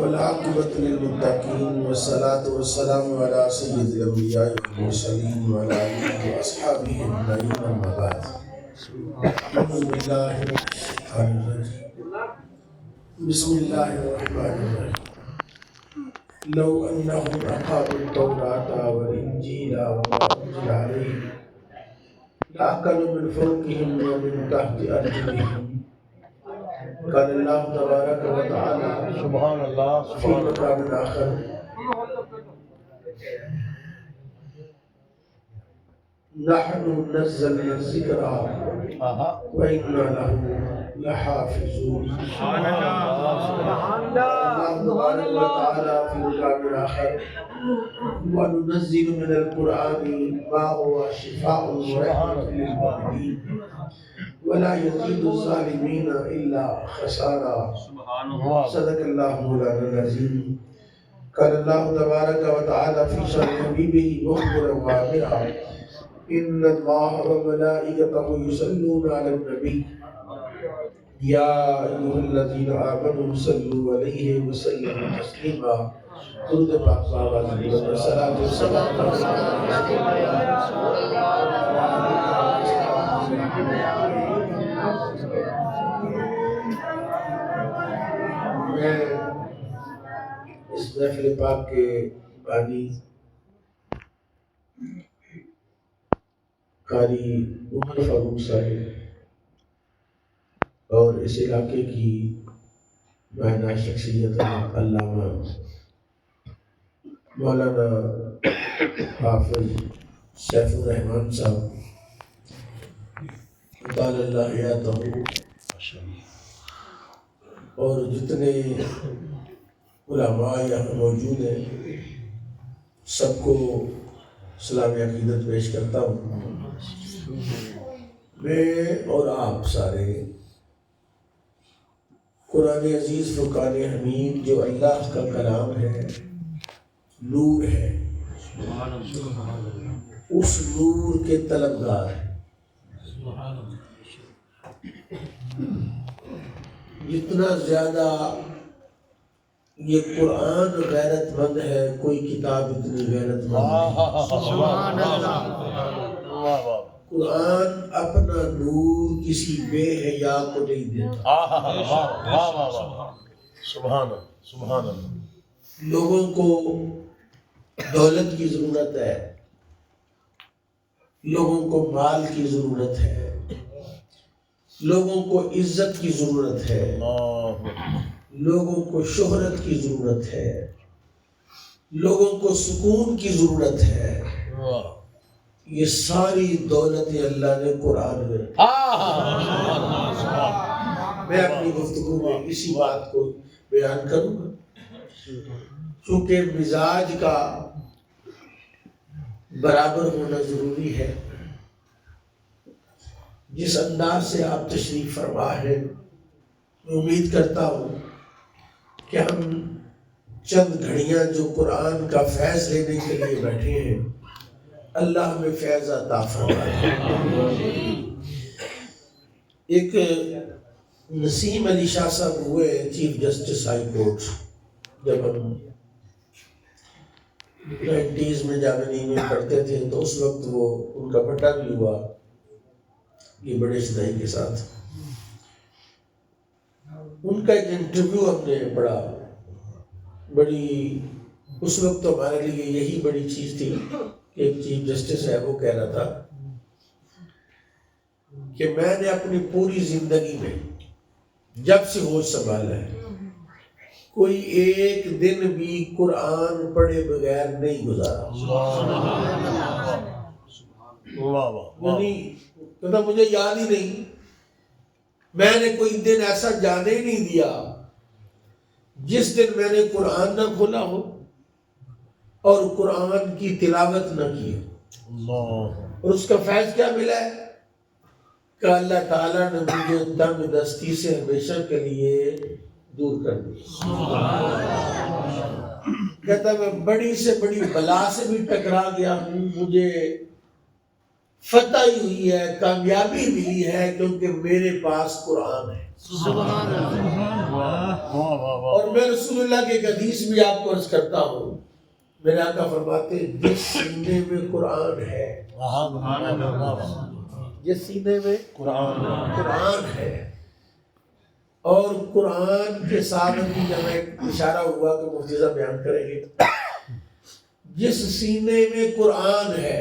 والعاقبۃ للمتقین والصلاة والسلام علی سید الانبیاء والمرسلین وعلی آلہ واصحابہ اجمعین اما بعد اعوذ باللہ من الشیطان الرجیم بسم اللہ الرحمن الرحیم لو انہم اقاموا التوراۃ والانجیل وما انزل علیہم لأكلوا من فوقهم ومن تحت أرجلهم قال الله تبارك وتعالى سبحان اللہ في مقام آخر نحن نزلنا الذكر وإنا له لحافظون سبحان اللہ الله تبارك وتعالى في مقام آخر وننزل من القرآن ما هو شفاء ورحمة للمؤمنين ولا يزيد الظالمين إلا خسارا صدق الله مولانا العظيم قال الله تبارك وتعالى في شأن حبيبه مخبرا وامرا إن الله وملائكته يصلون على النبي يا أيها الذين آمنوا صلوا عليه وسلموا تسليما درود پاک صلوات والصلاة والسلام میں اس محفل پاک کے بانی قاری عمر فاروق صاحب اور اس علاقے کی معنی شخصیت علامہ مولانا حافظ سیف الرحمان صاحب طال اللہ حیاتہ اور جتنے علماء یہاں موجود ہیں سب کو سلام عقیدت پیش کرتا ہوں۔ میں اور آپ سارے قرآن عزیز فرقان حمید جو اللہ کا کلام ہے، نور ہے، اس نور کے طلبگار ہیں۔ جتنا زیادہ یہ قرآن غیرت مند ہے، کوئی کتاب اتنی غیرت مند نہیں۔ قرآن اپنا نور کسی بے حیا کو نہیں دیتا۔ سبحان اللہ۔ لوگوں کو دولت کی ضرورت ہے، لوگوں کو مال کی ضرورت ہے، لوگوں کو عزت کی ضرورت ہے، لوگوں کو شہرت کی ضرورت ہے، لوگوں کو سکون کی ضرورت ہے۔ یہ ساری دولتیں اللہ نے قرآن میں رکھی۔ میں اپنی گفتگو میں اسی بات کو بیان کروں گا، چونکہ مزاج کا برابر ہونا ضروری ہے۔ جس انداز سے آپ تشریف فرما ہے، میں امید کرتا ہوں کہ ہم چند گھڑیاں جو قرآن کا فیض لینے کے لیے بیٹھے ہیں، اللہ ہمیں فیض عطا فرمائے۔ ایک نسیم علی شاہ صاحب ہوئے چیف جسٹس ہائی کورٹ، جب ہم 90s میں جامعہ میں پڑھتے تھے تو اس وقت وہ ان کا پٹا بھی ہوا یہ بڑے شدائی کے ساتھ۔ ان کا ایک انٹرویو ہم نے پڑھا، بڑی اس وقت تو ہمارے لیے یہی بڑی چیز تھی کہ ایک چیف جسٹس ہے وہ کہہ رہا تھا کہ میں نے اپنی پوری زندگی میں جب سے ہوش سنبھالا ہے کوئی ایک دن بھی قرآن پڑھے بغیر نہیں گزارا۔ کہتا مجھے یاد ہی نہیں، میں نے کوئی دن ایسا جانے ہی نہیں دیا جس دن میں نے قرآن نہ کھولا ہو اور قرآن کی تلاوت نہ کی ہو۔ اور اس کا فیض کیا ملا ہے کہ اللہ تعالیٰ نے مجھے تنگ دستی سے ہمیشہ کے لیے دور کر دیا۔ کہتا میں بڑی سے بڑی بلا سے بھی ٹکرا گیا ہوں، مجھے فتح ہوئی ہے، کامیابی ملی ہے، کیونکہ میرے پاس قرآن ہے۔ سبحان اللہ۔ واہ واہ واہ اور میں رسول اللہ کے ایک حدیث بھی آپ کو عرض کرتا ہوں، میرے آقا فرماتے ہیں جس سینے میں قرآن ہے، جس سینے میں قرآن ہے، اور قرآن کے ساتھ بھی جب ایک اشارہ ہوا کہ مفتی صاحب بیان کریں گے، جس سینے میں قرآن ہے،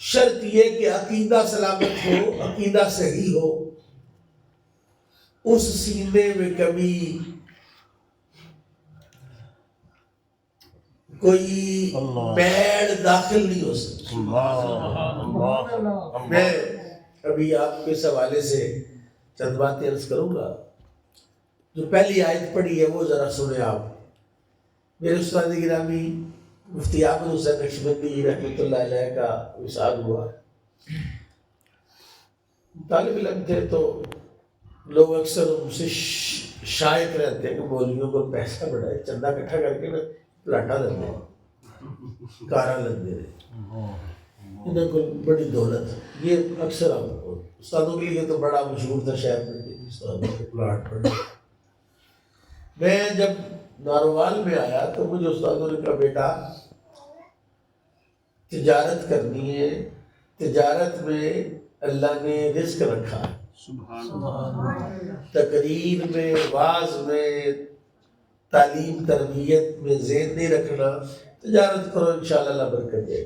شرط یہ کہ عقیدہ سلامت ہو، عقیدہ صحیح ہو، اس سینے میں کبھی کوئی میل داخل نہیں ہو سکتی۔ میں ابھی آپ کے اس حوالے سے چند باتیں عرض کروں گا۔ جو پہلی آیت پڑھی ہے وہ ذرا سنیں آپ۔ میرے استاد گرامی مفتی احمد حسین نقشبندی رحمۃ اللہ علیہ کا وصال ہوا۔ طالب علم تھے تو لوگ اکثر ان سے شائق رہتے ہیں کہ مولویوں کو پیسہ بڑھائے، چندہ اکٹھا کر کے نا پلاٹا لگ دے، کارا لگ دے، انہیں کو بڑی دولت۔ یہ اکثر استادوں کے لیے تو بڑا مشہور تھا شہر میں، استادوں کے پلاٹ پر۔ میں جب ناروال میں آیا تو مجھے استادوں نے کہا بیٹا تجارت کرنی ہے، تجارت میں اللہ نے رزق رکھا ہے، تقریر میں، واعظ میں، تعلیم تربیت میں ذہن نہیں رکھنا، تجارت کرو انشاءاللہ اللہ برکت دے۔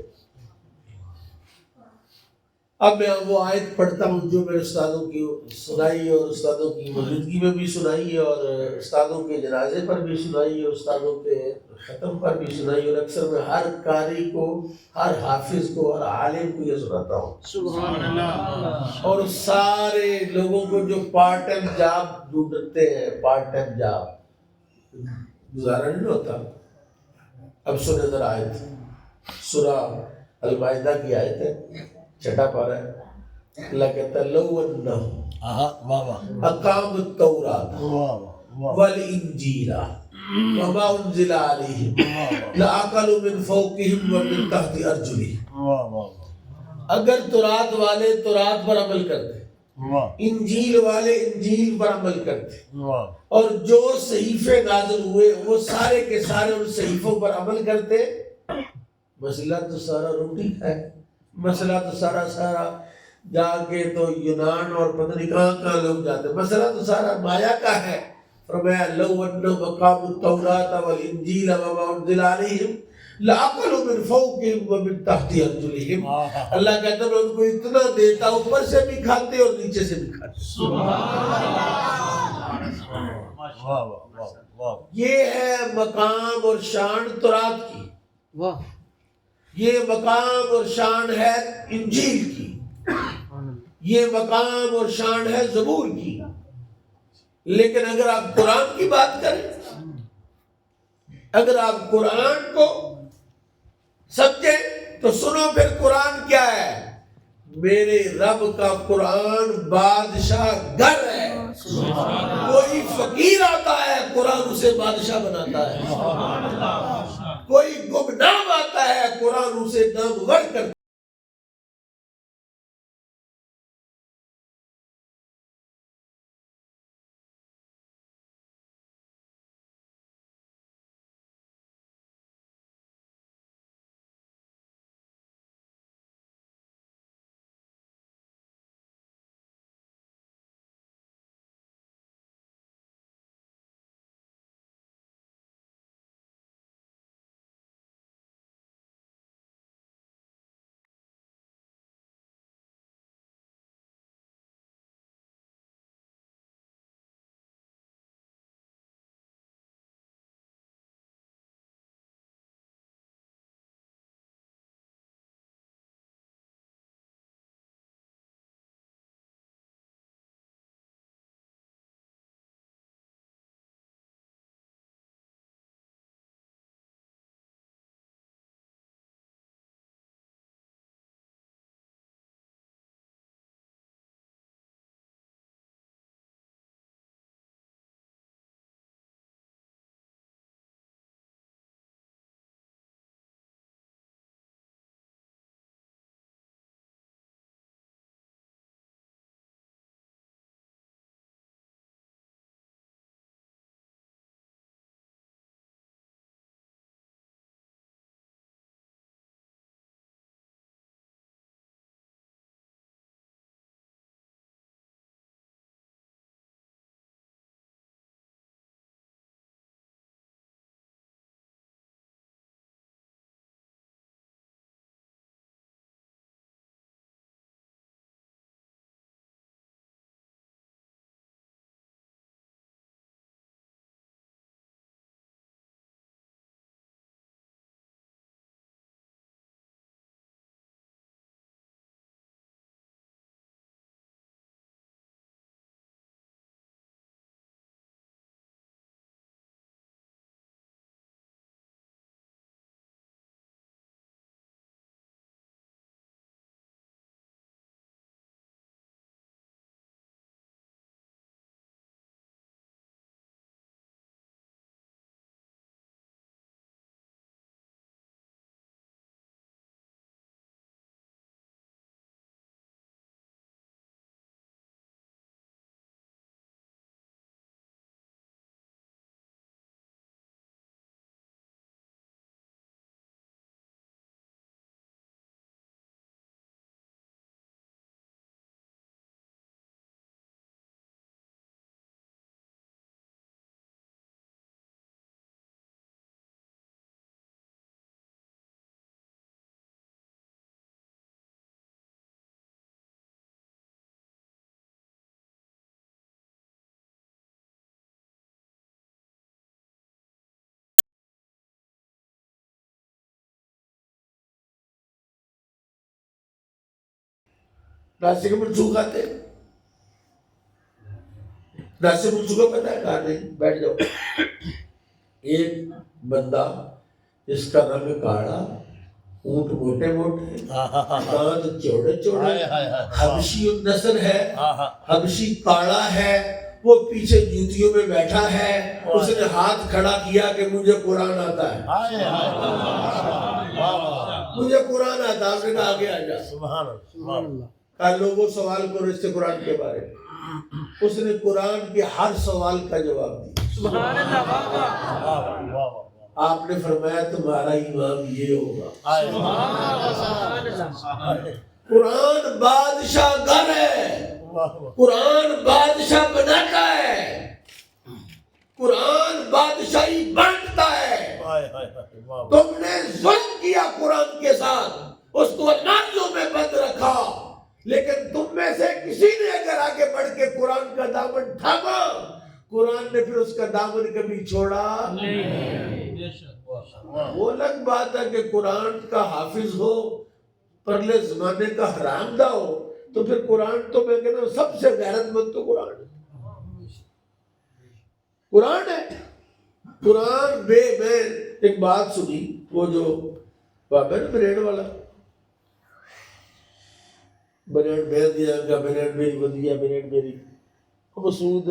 اب میں وہ آیت پڑھتا ہوں جو میرے استادوں کی سنائی اور استادوں کی موجودگی میں بھی سنائی اور استادوں کے جنازے پر بھی سنائی اور استادوں کے ختم پر بھی سنائی، اور اکثر میں ہر قاری کو، ہر حافظ کو، ہر عالم کو یہ سناتا ہوں۔ سبحان اللہ۔ اور سارے لوگوں کو جو پارٹ ٹائم جاب ڈھونڈتے ہیں، پارٹ ٹائم جاب گزارا نہیں ہوتا۔ اب سنیں ذرا آیت، سورہ المائدہ کی آیت ہے، چھٹا پارہ ہے۔ اللہ کہتا ہے لو انہم اقاموا التوراۃ والانجیل وما انزل علیہم لأکلوا من فوقہم ومن تحت ارجلہم۔ اگر تورات والے تورات پر عمل کرتے، انجیل والے انجیل پر عمل کرتے، اور جو صحیفے نازل ہوئے وہ سارے کے سارے ان صحیفوں پر عمل کرتے، مسئلہ تو سارا روٹی کا ہے، مسئلہ تو سارا جا کے تو یونان اور پتہ نہیں کہاں لوگ جاتے، مسئلہ تو سارا مایا کا ہے۔ فرمایا لو انہم اقاموا التوراۃ والانجیل وما انزل علیہم لأکلوا من فوقہم ومن تحت ارجلہم۔ اللہ کہتا ہے میں ان کو اتنا دیتا، اوپر سے بھی کھاتے اور نیچے سے بھی کھاتے۔ یہ ہے مقام اور شان تورات کی، واہ۔ یہ مقام اور شان ہے انجیل کی، یہ مقام اور شان ہے زبور کی۔ لیکن اگر آپ قرآن کی بات کریں، اگر آپ قرآن کو سمجھیں تو سنو پھر قرآن کیا ہے۔ میرے رب کا قرآن بادشاہ گھر ہے، کوئی فقیر آتا ہے قرآن اسے بادشاہ بناتا ہے، کوئی گمنام آتا ہے قرآن اسے نامور کرتا ہے۔ ناسک منسوخ آتے ناسک منسوخ پتہ ہے کہا نہیں بیٹھ جاؤ ایک بندہ جس کا رنگ کاڑا اونٹ موٹے موٹے دانت چوڑے چوڑے حبشی النسل ہے حبشی کاڑا ہے وہ پیچھے جوتیوں میں بیٹھا ہے اس نے ہاتھ کھڑا کیا کہ مجھے قرآن آتا ہے مجھے قرآن آتا ہے آپ نے کہا آگے آ جا سبحان اللہ کہا لوگوں سوال کرو اس سے قرآن کے بارے میں اس نے قرآن کے ہر سوال کا جواب دیا سبحان اللہ آپ نے فرمایا تمہارا امام یہ ہوگا قرآن بادشاہ گر ہے قرآن بادشاہ بناتا ہے قرآن بادشاہی بانٹتا ہے تم نے ظلم کیا قرآن کے ساتھ اس کو ناریوں میں بند رکھا لیکن تم میں سے کسی نے اگر آگے بڑھ کے قرآن کا دامن تھاما قرآن نے پھر اس کا دامن کبھی چھوڑا وہ الگ بات ہے کہ قرآن کا حافظ ہو پرلے زمانے کا حرام دہ ہو تو پھر قرآن تو میں کہتا ہوں سب سے غیرت مند تو قرآن ہے قرآن ہے قرآن میں ایک بات سنی وہ جو بابا نا بریڈ والا بریڈ بھیج دیا گا بریڈ بھیج دیا بریڈ میری مسعود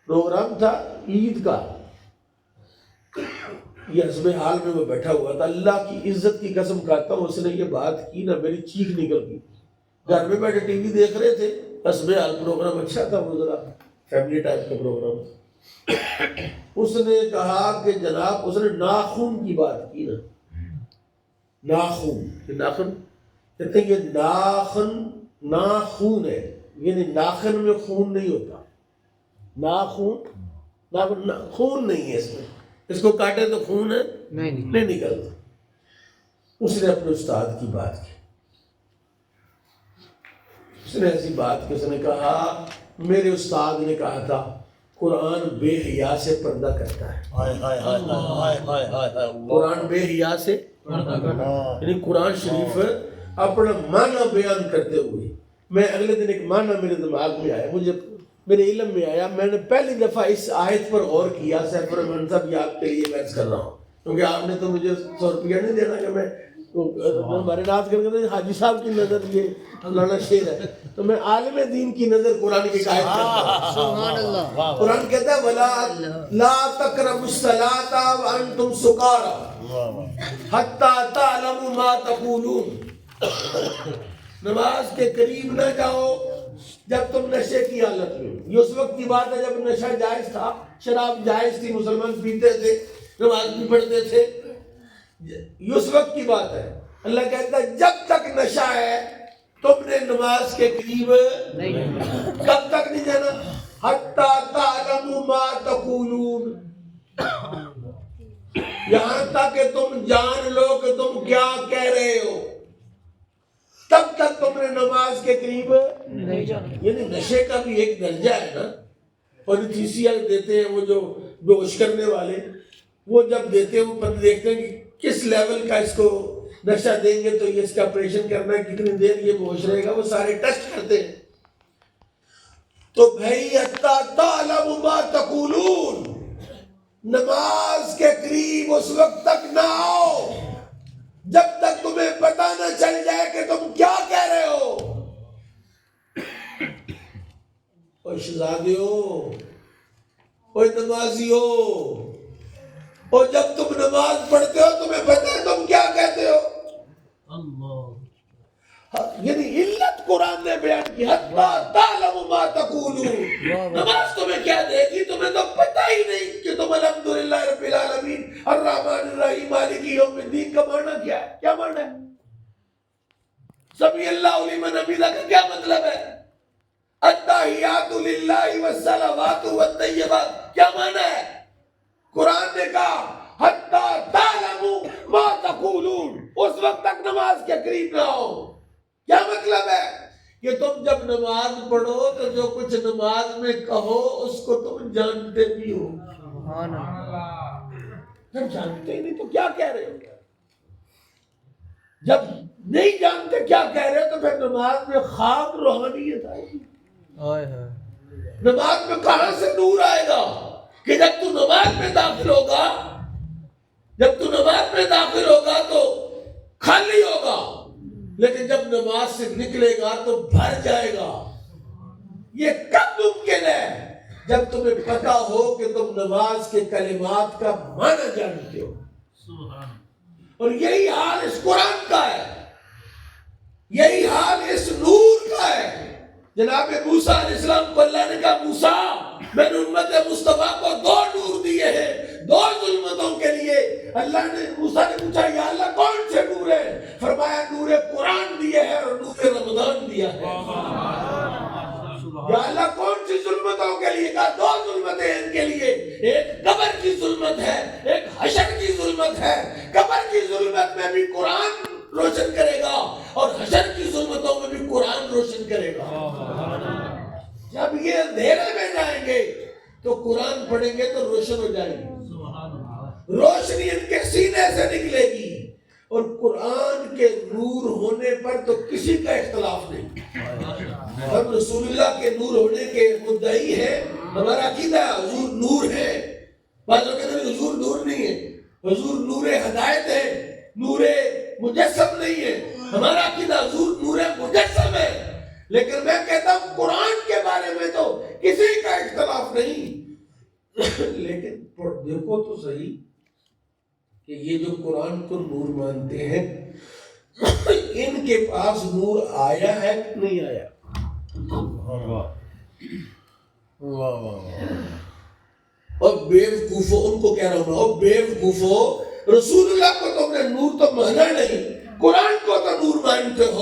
پروگرام تھا عید کا یہ حسب حال میں وہ بیٹھا ہوا تھا اللہ کی عزت کی قسم کھاتا ہوں اس نے یہ بات کی نا میری چیخ نکل گئی گھر میں بیٹھے ٹی وی دیکھ رہے تھے حسب حال پروگرام اچھا تھا وہ ذرا فیملی ٹائپ کا پروگرام اس نے کہا کہ جناب اس نے ناخن کی بات کی نا ناخن کہتے ہیں کہ ناخون ہے یعنی ناخن میں خون نہیں ہوتا ناخن خون نہیں ہے اس کو کاٹے تو خون ہے نہیں نکلتا اس نے اپنے استاد کی بات کی اس نے ایسی بات کی اس نے کہا میرے استاد نے کہا تھا قرآن بے حیا سے پردہ کرتا ہے قرآن بے حیا سے یعنی قرآن شریف اپنا معنی بیان کرتے ہوئے میں اگلے دن ایک معنی میرے دماغ میں آیا مجھے میرے علم میں آیا میں نے پہلی دفعہ اس آیت پر غور کیا سیف الرحمن صاحب یہ آپ کے لیے بحث کر رہا ہوں کیونکہ آپ نے تو مجھے 100 روپیہ نہیں دینا کہ میں ہمارے ناز کر کے حاجی صاحب کی نظر یہ لانا شیر ہے تو میں عالم دین کی نظر قرآن کی آیت کرتا ہوں قرآن کہتا ہے وَلَا لَا تَقْرَبُوا الصَّلَاةَ وَأَنْتُمْ سُكَارَىٰ حَتَّىٰ تَعْلَمُوا مَا تَقُولُونَ نماز کے قریب نہ جاؤ جب تم نشے کی حالت میں یہ اس وقت کی بات ہے جب نشہ جائز تھا شراب جائز تھی مسلمان پیتے تھے نماز بھی پڑھتے تھے یہ اس وقت کی بات ہے اللہ کہتا ہے جب تک نشہ ہے تم نے نماز کے قریب کب تک نہیں جانا حتی تعلموا ما تقولون یہاں تک کہ تم جان لو کہ تم کیا کہہ رہے ہو تب تک تم نے نماز کے قریب نہیں جانا یعنی نشے کا بھی ایک درجہ ہے نا پولیٹیشین دیتے ہیں وہ جو بے ہوش کرنے والے وہ جب دیتے ہیں وہ پتہ دیکھتے ہیں کہ کس لیول کا اس کو نشہ دیں گے تو یہ اس کا آپریشن کرنا ہے کتنی دیر یہ بے ہوش رہے گا وہ سارے ٹیسٹ کرتے ہیں تو بھائی حتی تعلموا ما تقولون نماز کے قریب اس وقت تک نہ آؤ جب تک تمہیں پتہ نہ چل جائے کہ تم کیا کہہ رہے ہو اوہ شہزادیو اوہ نمازیو اور جب تم نماز پڑھتے ہو تمہیں پتہ ہے تم کیا کہتے ہو یعنی علت قرآن نے بیان کی حتی تعلموا ما تقولون نماز تمہیں کیا دے گی تمہیں تو پتہ ہی نہیں کہ تم الحمدللہ رب العالمین الرحمن الرحیم مالک یوم الدین کا معنی کیا ہے کیا معنی ہے سمی اللہ لمن حمدہ کا کیا مطلب ہے التحیات للہ والصلوات والطیبات کیا معنی ہے قرآن نے کہا حتی تعلموا ما تقولون اس وقت تک نماز کے قریب نہ ہو کیا مطلب ہے کہ تم جب نماز پڑھو تو جو کچھ نماز میں کہو اس کو تم جانتے بھی ہو جب جانتے ہی نہیں تو کیا کہہ رہے ہو جب نہیں جانتے کیا کہہ رہے تو پھر نماز میں خام روحانیت آئے گی. نماز میں کہاں سے نور آئے گا؟ کہ جب تو نماز میں داخل ہوگا تو خالی ہوگا، لیکن جب نماز سے نکلے گا تو بھر جائے گا. یہ کب ممکن ہے؟ جب تمہیں پتا ہو کہ تم نماز کے کلمات کا معنی جانتے ہو. اور یہی حال اس قرآن کا ہے، یہی حال اس نور کا ہے. جناب موسیٰ علیہ السلام کو اللہ نے کہا موسیٰ میں نے امت مصطفیٰ کو 2 نور دیے ہیں 2 ظلمتوں کے لیے. اللہ نے موسیٰ نے پوچھا یا اللہ کون سے نور ہے؟ فرمایا نور قرآن دیے ہے اور نور رمضان دیا ہے. یا اللہ کون سی ظلمتوں کے لیے؟ کہا 2 ظلمتیں ان کے لیے، ایک قبر کی ظلمت ہے، ایک حشر کی ظلمت ہے. قبر کی ظلمت میں بھی قرآن روشن کرے گا اور حشر کی ظلمتوں میں بھی قرآن روشن کرے گا. جب یہ اندھیرے میں جائیں گے تو قرآن پڑھیں گے تو روشن ہو جائیں گے، روشنی ان کے سینے سے نکلے گی. اور قرآن کے نور ہونے پر تو کسی کا اختلاف نہیں. ہم رسول اللہ کے نور ہونے کے مدعی ہیں. ہمارا عقیدہ حضور نور ہے. بعض لوگ کہتے ہیں حضور نور نہیں ہے، حضور نور ہدایت ہے، نور مجسم نہیں ہے. ہمارا عقیدہ حضور نور مجسم ہے. لیکن میں کہتا ہوں قرآن کے بارے میں تو کسی کا اختلاف نہیں. لیکن دیکھو تو صحیح کہ یہ جو قرآن کو نور مانتے ہیں ان کے پاس نور آیا ہے کہ نہیں آیا؟ اور بیوقوفو، ان کو کہہ رہا ہوں اور بیوقوفو، رسول اللہ کو تم نے نور تو مانا نہیں، قرآن کو تو نور مانتے ہو.